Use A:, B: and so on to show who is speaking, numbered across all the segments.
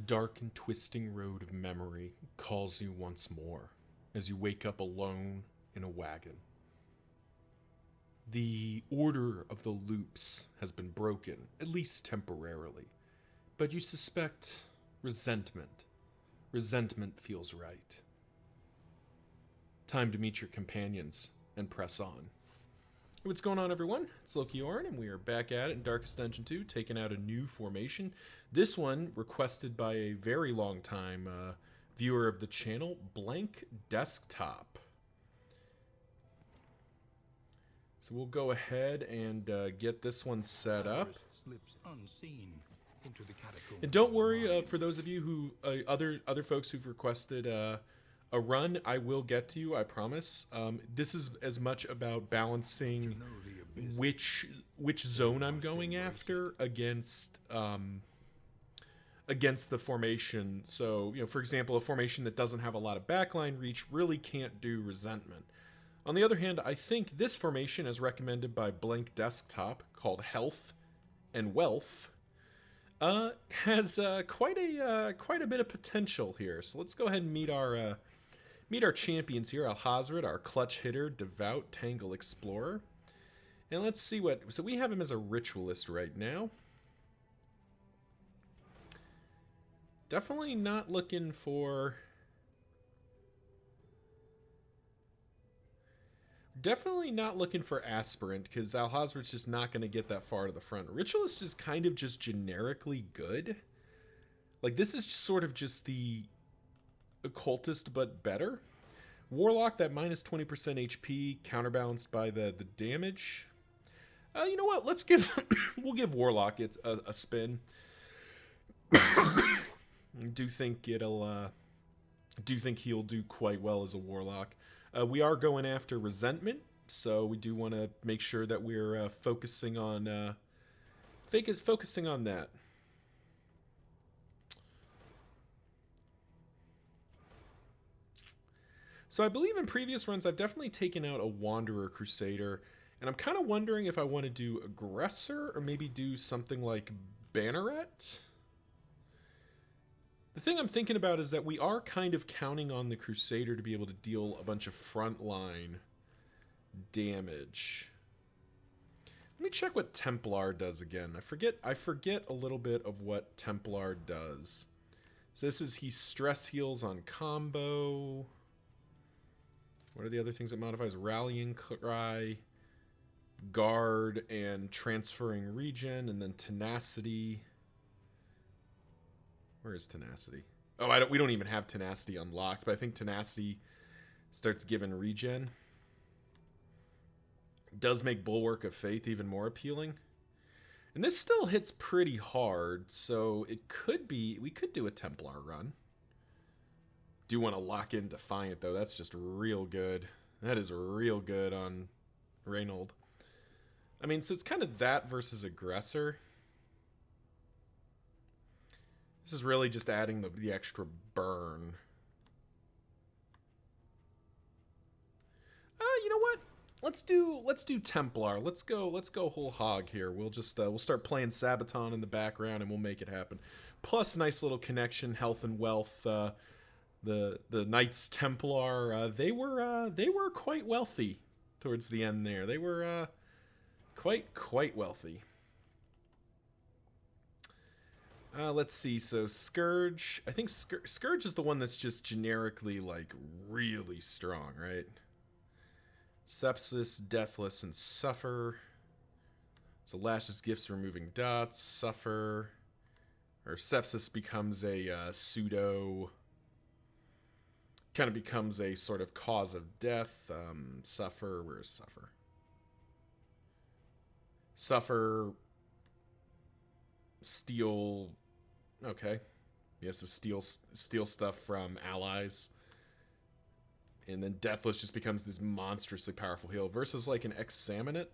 A: dark and twisting road of memory calls you once more as you wake up alone in a wagon. The order of the loops has been broken, at least temporarily, but you suspect resentment. Resentment feels right. Time to meet your companions and press on. What's going on, everyone? It's Loki Orin, and we are back at it in Darkest Dungeon 2, taking out a new formation. This one requested by a very long time viewer of the channel, Blank Desktop. So we'll go ahead and get this one set up. And don't worry, for those of you who other folks who've requested a run, I will get to you, I promise. This is as much about balancing which zone I'm going after against the formation. So, for example, a formation that doesn't have a lot of backline reach really can't do resentment. On the other hand, I think this formation, as recommended by Blank Desktop, called Health and Wealth, has quite a bit of potential here. So let's go ahead and meet our champions here. Alhazred, our clutch hitter, devout Tangle explorer, and let's see what. So we have him as a ritualist right now. Definitely not looking for. Definitely not looking for aspirant, because Alhazred's just not going to get that far to the front. Ritualist is kind of just generically good. Like, this is just sort of just the occultist, but better. Warlock, that minus 20% HP, counterbalanced by the damage. You know what? Let's give we'll give Warlock a spin. do think he'll do quite well as a Warlock. We are going after resentment, so we do want to make sure that we're focusing on that. So I believe in previous runs I've definitely taken out a Wanderer Crusader, and I'm kind of wondering if I want to do Aggressor or maybe do something like Banneret. The thing I'm thinking about is that we are kind of counting on the Crusader to be able to deal a bunch of frontline damage. Let me check what Templar does again. I forget a little bit of what Templar does. So this is he stress heals on combo. What are the other things it modifies? Rallying Cry, Guard, and Transferring Regen, and then Tenacity. Where is Tenacity? Oh, we don't even have Tenacity unlocked, but I think Tenacity starts giving regen. It does make Bulwark of Faith even more appealing. And this still hits pretty hard, so it could be, we could do a Templar run. Do want to lock in Defiant, though. That's just real good. That is real good on Reynold. I mean, so it's kind of that versus Aggressor. This is really just adding the extra burn. You know what? Let's do Templar. Let's go whole hog here. We'll just we'll start playing Sabaton in the background and we'll make it happen. Plus, nice little connection, health and wealth. The Knights Templar, they were quite wealthy towards the end there. They were quite wealthy. Let's see. So Scourge, I think Scourge is the one that's just generically like really strong, right? Sepsis, Deathless, and Suffer. So Lashes, Gifts, Removing Dots, Suffer, or Sepsis becomes a pseudo. Kind of becomes a sort of cause of death. Suffer, where's Suffer? Suffer, steal. Okay, yeah, so steal stuff from allies, and then Deathless just becomes this monstrously powerful heal versus like an Examinate,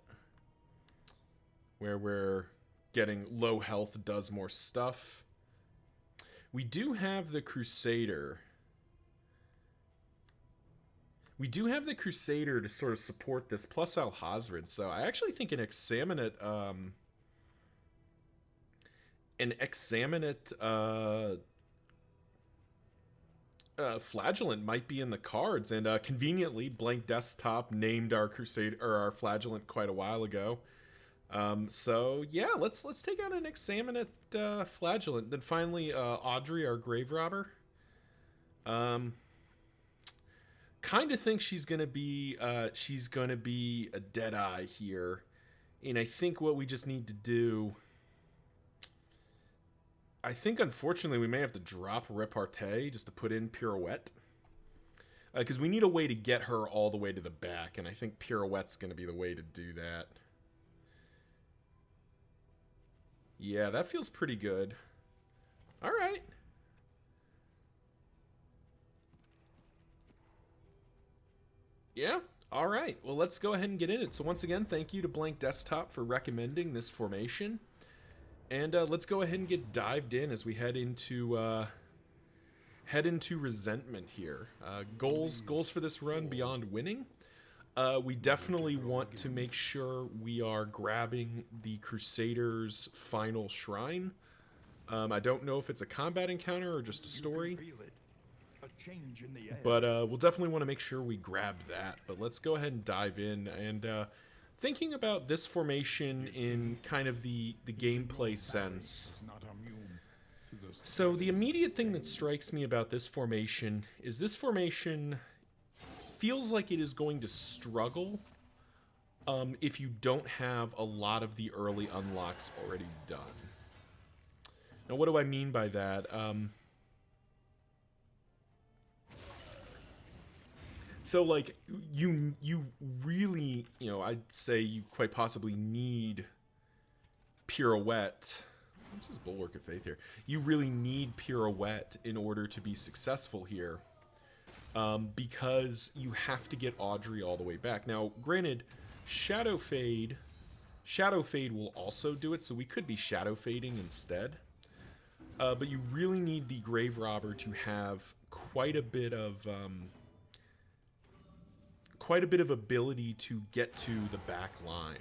A: where we're getting low health does more stuff. We do have the Crusader. We do have the Crusader to sort of support this, plus Alhazred, so I actually think an Examinate Flagellant might be in the cards, and conveniently, Blank Desktop named our Crusade or our Flagellant quite a while ago. So yeah, let's take out an examine at Flagellant. Then finally, Audrey, our Grave Robber. Kind of think she's gonna be a Deadeye here, and I think what we just need to do. I think, unfortunately, we may have to drop Repartee just to put in Pirouette. Because we need a way to get her all the way to the back, and I think Pirouette's going to be the way to do that. Yeah, that feels pretty good. All right. Yeah, all right. Well, let's go ahead and get in it. So once again, thank you to Blank Desktop for recommending this formation. And let's go ahead and get dived in as we head into Resentment here. Goals for this run beyond winning. We definitely want to make sure we are grabbing the Crusaders' final shrine. I don't know if it's a combat encounter or just a story. But we'll definitely want to make sure we grab that. But let's go ahead and dive in. And thinking about this formation in kind of the gameplay sense. So the immediate thing that strikes me about this formation is this formation feels like it is going to struggle if you don't have a lot of the early unlocks already done. Now, what do I mean by that? So, like, you really, I'd say you quite possibly need Pirouette. This is Bulwark of Faith here. You really need Pirouette in order to be successful here. Because you have to get Audrey all the way back. Now, granted, Shadow Fade will also do it, so we could be Shadow Fading instead. But you really need the Grave Robber to have quite a bit of ability to get to the back line.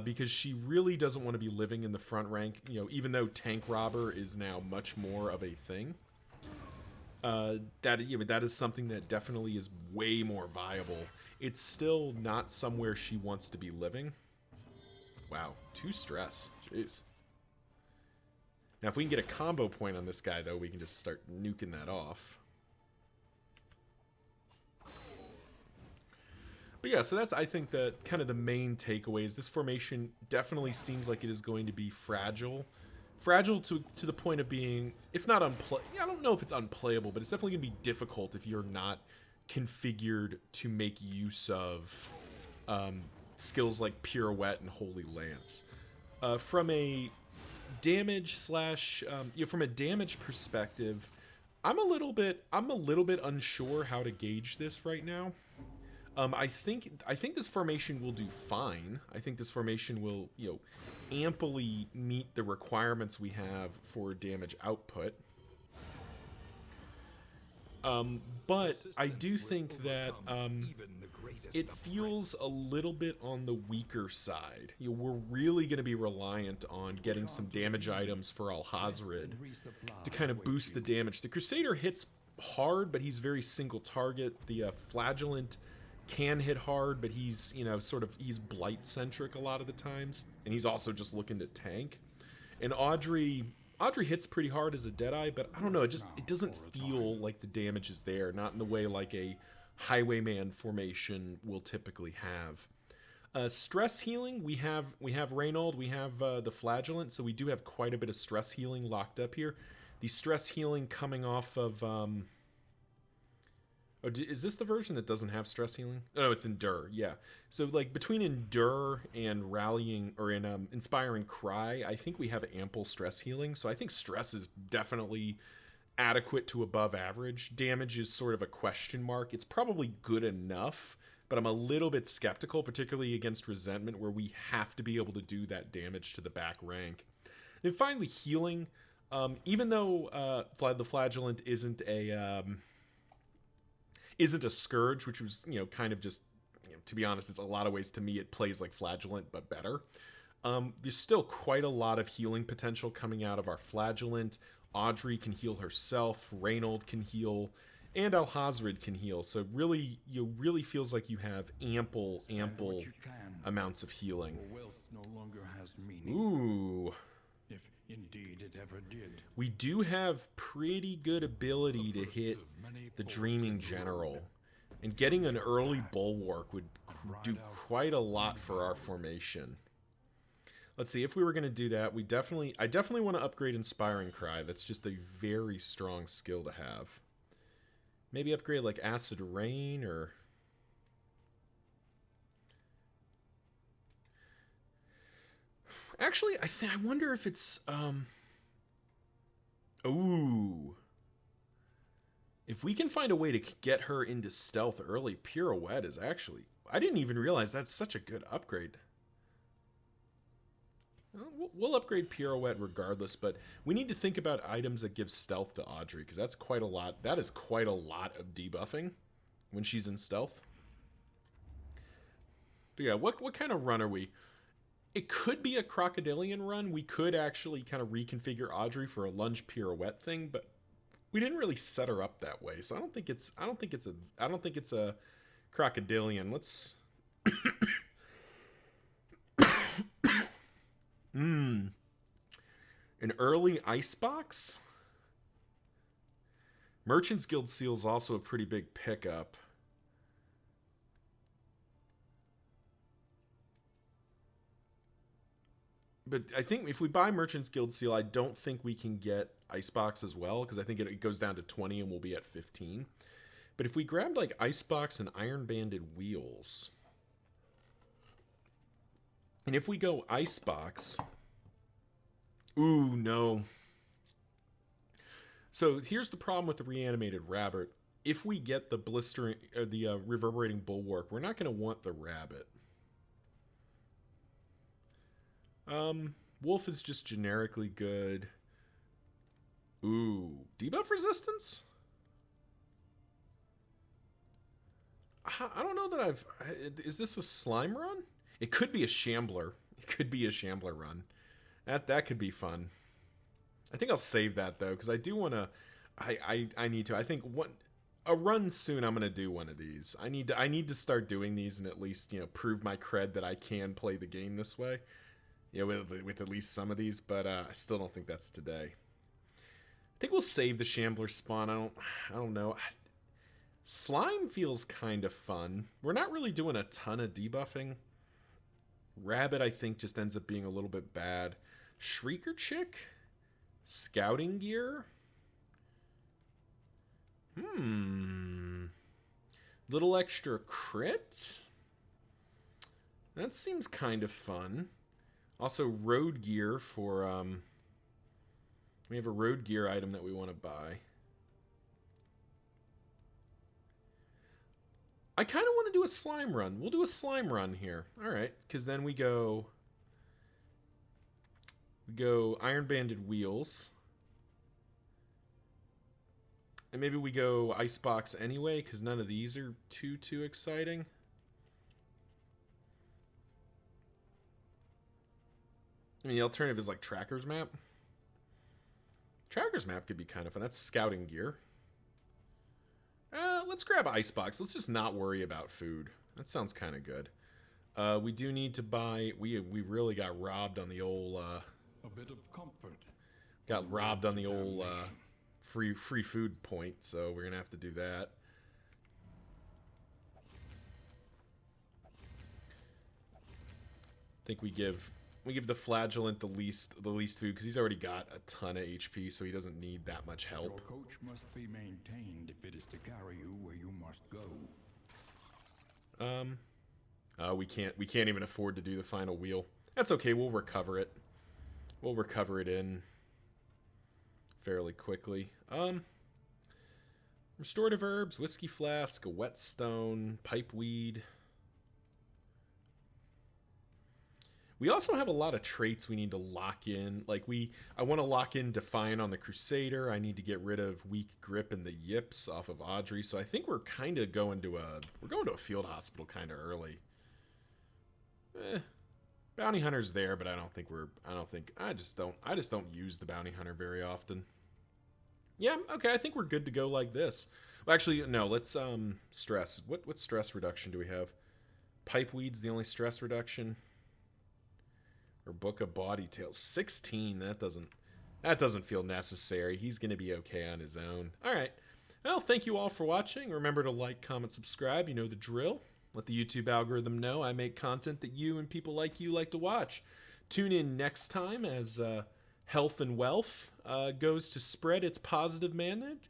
A: Because she really doesn't want to be living in the front rank, even though Tank Robber is now much more of a thing. That is something that definitely is way more viable. It's still not somewhere she wants to be living. Wow, 2 stress. Jeez. Now, if we can get a combo point on this guy, though, we can just start nuking that off. But yeah, so that's, I think, kind of the main takeaways. This formation definitely seems like it is going to be fragile. Fragile to the point of being, if not I don't know if it's unplayable, but it's definitely going to be difficult if you're not configured to make use of skills like Pirouette and Holy Lance. From a damage from a damage perspective, I'm a little bit unsure how to gauge this right now. I think this formation will do fine. I think this formation will, amply meet the requirements we have for damage output. But I do think that it feels a little bit on the weaker side. We're really going to be reliant on getting some damage items for Alhazred to kind of boost the damage. The Crusader hits hard, but he's very single target. The Flagellant can hit hard, but he's, he's blight centric a lot of the times, and he's also just looking to tank. And Audrey hits pretty hard as a Deadeye, but I don't know, it doesn't feel like the damage is there, not in the way like a Highwayman formation will typically have. Stress healing, we have Reynold, we have the Flagellant, so we do have quite a bit of stress healing locked up here. The stress healing coming off of is this the version that doesn't have stress healing? Oh, it's Endure, yeah. So, like, between Endure and Rallying, or in Inspiring Cry, I think we have ample stress healing. So I think stress is definitely adequate to above average. Damage is sort of a question mark. It's probably good enough, but I'm a little bit skeptical, particularly against Resentment, where we have to be able to do that damage to the back rank. And finally, healing. Even though the Flagellant isn't a scourge, which was, kind of just, to be honest, it's a lot of ways to me it plays like Flagellant, but better. There's still quite a lot of healing potential coming out of our Flagellant. Audrey can heal herself, Reynold can heal, and Alhazred can heal. So really, you really feels like you have ample amounts of healing.
B: Wealth no longer has meaning.
A: Ooh.
B: If indeed it ever did.
A: We do have pretty good ability to hit the Dreaming General. And getting an early Bulwark would do quite a lot for our formation. Let's see, if we were going to do that, I definitely want to upgrade Inspiring Cry. That's just a very strong skill to have. Maybe upgrade like Acid Rain or... Actually, I wonder if it's... Ooh. If we can find a way to get her into stealth early, Pirouette is actually... I didn't even realize that's such a good upgrade. We'll upgrade Pirouette regardless, but we need to think about items that give stealth to Audrey, because that's quite a lot. That is quite a lot of debuffing when she's in stealth. But yeah, what kind of run are we? It could be a Crocodilian run. We could actually kind of reconfigure Audrey for a lunge Pirouette thing, but we didn't really set her up that way, so I don't think it's a Crocodilian. Let's an early Icebox? Merchant's Guild Seal is also a pretty big pickup. But I think if we buy Merchant's Guild Seal, I don't think we can get Icebox as well, because I think it goes down to 20 and we'll be at 15. But if we grabbed like Icebox and Iron Banded Wheels... And if we go Icebox... Ooh, no. So here's the problem with the Reanimated Rabbit. If we get the Reverberating Bulwark, we're not going to want the Rabbit. Wolf is just generically good. Ooh, debuff resistance? I don't know that is this a slime run? It could be a Shambler. It could be a Shambler run. That could be fun. I think I'll save that though, because I do want to. I need to. I think a run soon. I'm gonna do one of these. I need to start doing these and at least prove my cred that I can play the game this way. With at least some of these, but I still don't think that's today. I think we'll save the Shambler spawn. I don't know. Slime feels kind of fun. We're not really doing a ton of debuffing. Rabbit, I think, just ends up being a little bit bad. Shrieker Chick? Scouting gear? Little extra crit? That seems kind of fun. Also, road gear for, we have a road gear item that we want to buy. I kind of want to do a slime run. We'll do a slime run here. All right, because then we go Iron Banded Wheels. And maybe we go Icebox anyway, because none of these are too exciting. I mean, the alternative is like Tracker's Map. Tracker's Map could be kind of fun. That's scouting gear. Let's grab Icebox. Let's just not worry about food. That sounds kind of good. We do need to buy... We really got robbed on the old...
B: a bit of comfort.
A: Got robbed on the old free food point, so we're going to have to do that. I think we give the Flagellant the least food, because he's already got a ton of HP, so he doesn't need that much help.
B: Your coach must be maintained if it is to carry you where you must go.
A: We can't even afford to do the final wheel. That's okay, we'll recover it. We'll recover it in fairly quickly. Restorative herbs, whiskey flask, a whetstone, pipeweed. We also have a lot of traits we need to lock in. Like I want to lock in Defiant on the Crusader. I need to get rid of Weak Grip and the Yips off of Audrey. So I think we're kind of going to a field hospital kind of early. Bounty Hunter's there, but I just don't use the Bounty Hunter very often. Yeah, okay, I think we're good to go like this. Well, actually, no, let's stress. What stress reduction do we have? Pipeweed's the only stress reduction. Or Book of Body Tales. 16, that doesn't feel necessary. He's gonna be okay on his own. Alright. Well, thank you all for watching. Remember to like, comment, subscribe, you know the drill. Let the YouTube algorithm know I make content that you and people like you like to watch. Tune in next time as Health and Wealth goes to spread its positive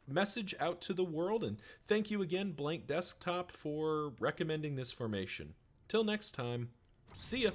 A: message out to the world. And thank you again, Blank Desktop, for recommending this formation. Till next time, see ya.